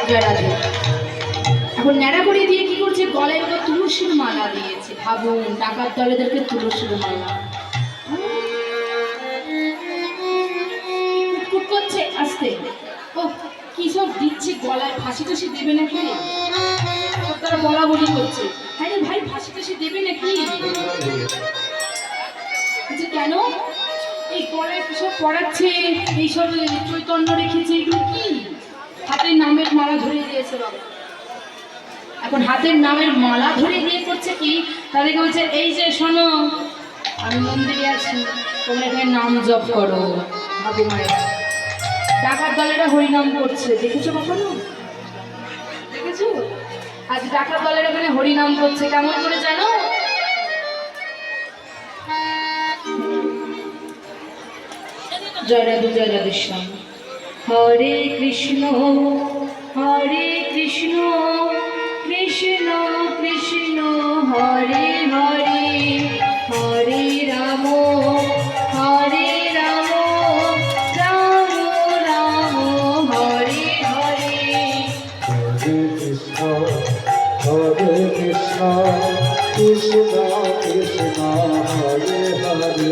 জয় রাধে। এখন ন্যাড়া করে দিয়ে কি করছে, গলায় ওটা তুলসীর মালা দিয়েছে। ভাবুন, ডাকাত দলেদেরকে তুলসীর মালা কুটকুট করছে আস্তে। ও কি সব দিচ্ছে গলায়, ফাঁসি টাসি দেবে নাকি? তারা বলা বলি করছে, হ্যাঁ রে ভাই ফাঁসি টাসি দেবে নাকি? কেন এই গলায় সব পড়াচ্ছে, এইসব চৈতন্য রেখেছে, এগুলো কি? হাতের নামের মালা ধরে দিয়েছে বাবা। এখন হাতের নামের মালা ধরে দিয়ে করছে কি, তাদেরকে বলছে এই যে শোনো, আমি মন্দিরে আছি, তোমরা এখানে নাম জপ করো। ভাবু মায়েরা, ডাকাত দলেরা হরিনাম করছে, দেখেছো কখনো? দেখেছো? আজ ডাকাত দলের এখানে হরিনাম করছে, কেমন করে জানো? জয় রাধে জয় রাধেশ্যাম। হরে কৃষ্ণ কৃষ্ণ কৃষ্ণ হরে হরে, হরে রাম রাম রাম হরে হরে। হরে কৃষ্ণ কৃষ্ণ কৃষ্ণ হরে হরে।